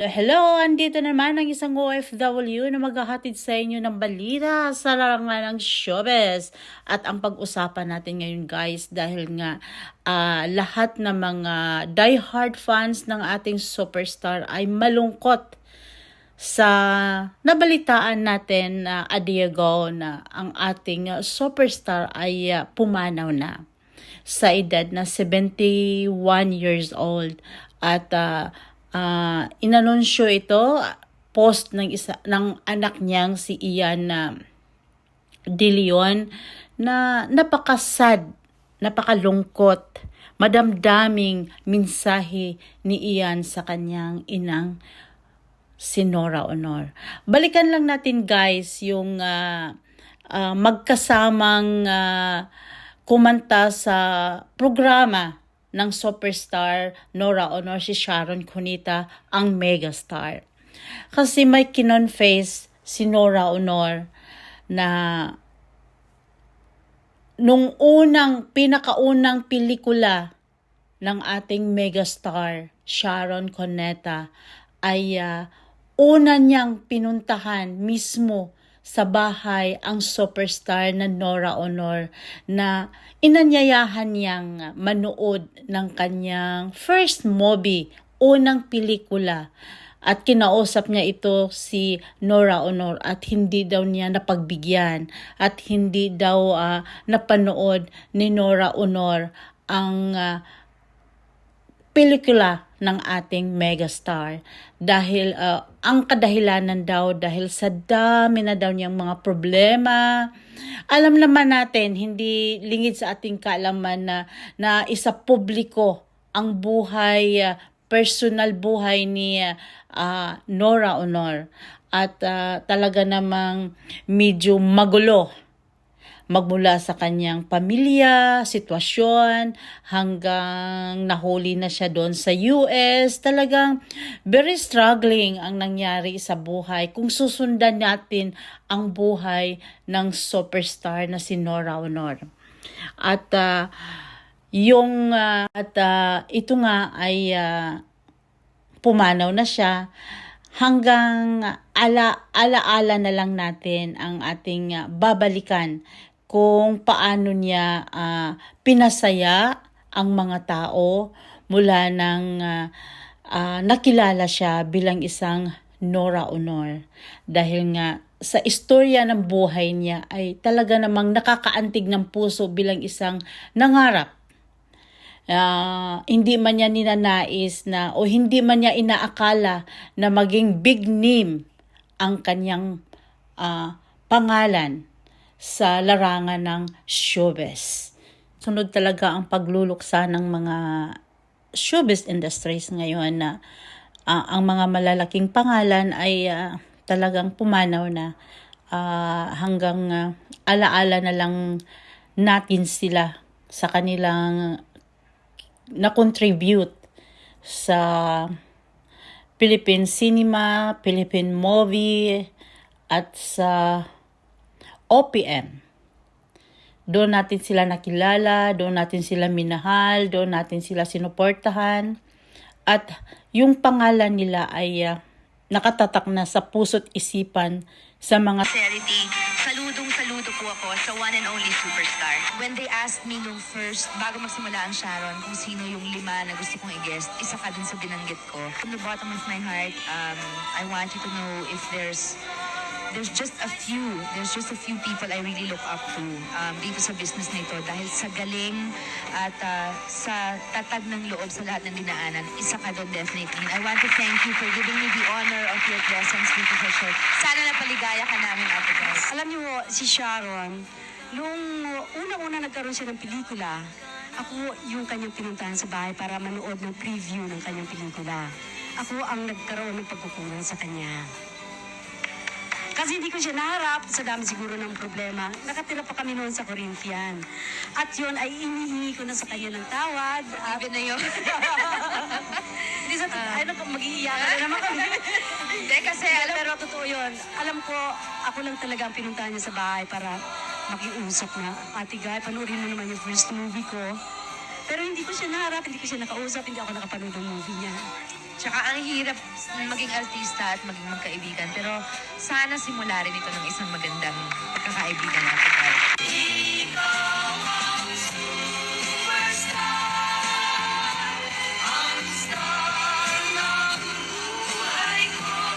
Hello! Andito naman ang isang OFW na maghahatid sa inyo ng balita sa larangan ng showbiz. At ang pag-usapan natin ngayon guys dahil nga lahat ng mga die-hard fans ng ating superstar ay malungkot sa nabalitaan natin a day ago na ang ating superstar ay pumanaw na sa edad na 71 years old at inanunsyo ito post ng anak niyang si Ian De Leon na napakasad, napakalungkot, madamdaming mensahe ni Ian sa kanyang inang si Nora Aunor. Balikan lang natin guys yung magkasamang kumanta sa programa ng superstar Nora Aunor, si Sharon Cunita, ang megastar. Kasi may kinonface si Nora Aunor na nung pinakaunang pelikula ng ating megastar, Sharon Cuneta, ay una niyang pinuntahan mismo sa bahay ang superstar na Nora Aunor na inanyayahan niyang manood ng kanyang first movie, unang pelikula. At kinausap niya ito si Nora Aunor at hindi daw niya napagbigyan at hindi daw napanood ni Nora Aunor ang pelikula ng ating megastar dahil ang kadahilanan daw dahil sa dami na daw niyang mga problema. Alam naman natin, hindi lingid sa ating kaalaman na isa publiko ang buhay, personal buhay ni Nora Aunor at talaga namang medyo magulo magmula sa kanyang pamilya, sitwasyon, hanggang nahuli na siya doon sa US. Talagang very struggling ang nangyari sa buhay kung susundan natin ang buhay ng superstar na si Nora Aunor. At ito nga ay pumanaw na siya hanggang alaala na lang natin ang ating babalikan kung paano niya pinasaya ang mga tao mula nang nakilala siya bilang isang Nora Aunor. Dahil nga sa istorya ng buhay niya ay talaga namang nakakaantig ng puso bilang isang nangarap. Hindi man niya ninanais na o hindi man niya inaakala na maging big name ang kanyang pangalan sa larangan ng showbiz. Sunod talaga ang pagluluksa ng mga showbiz industries ngayon na ang mga malalaking pangalan ay talagang pumanaw na hanggang alaala na lang natin sila sa kanilang na-contribute sa Philippine cinema, Philippine movie at sa OPM. Doon natin sila nakilala, doon natin sila minahal, doon natin sila sinuportahan. At yung pangalan nila ay nakatatak na sa puso't isipan sa mga sincerity. Saludong-saludo po ako sa one and only superstar. When they asked me nung first, bago magsimula ang Sharon, kung sino yung 5 na gusto kong i-guest, isa ka dun sa binanggit ko. From the bottom of my heart, I want you to know if there's just a few people I really look up to dito sa business na ito dahil sa galing at sa tatag ng loob sa lahat ng dinaanan, isa ka doon definitely. I want to thank you for giving me the honor of your presence dito sa show. Sana napaligaya ka namin, Ate Guys. Alam niyo, si Sharon, nung una-una nagkaroon siya ng pelikula, ako yung kanyang pinuntahan sa bahay para manood ng preview ng kanyang pelikula. Ako ang nagkaroon ng pagkukulang sa kanya. Kasi hindi ko siya naharap, sa dami siguro ng problema. Nakatira pa kami noon sa Corinthian. At yun ay inihingi ko na sa kanya ng tawad. Even na yun. Hindi sa mag-iiyakan na naman kami. Hindi kasi, Pero totoo yun. Alam ko, ako lang talaga ang pinuntahan niya sa bahay para makiusap na, Ate Guy, panoorin mo naman yung first movie ko. Pero hindi ko siya naharap, hindi ko siya nakausap, hindi ako nakapanood ng movie niya. Tsaka ang hirap maging artista at maging magkaibigan. Pero sana simula rin ito ng isang magandang pagkakaibigan natin.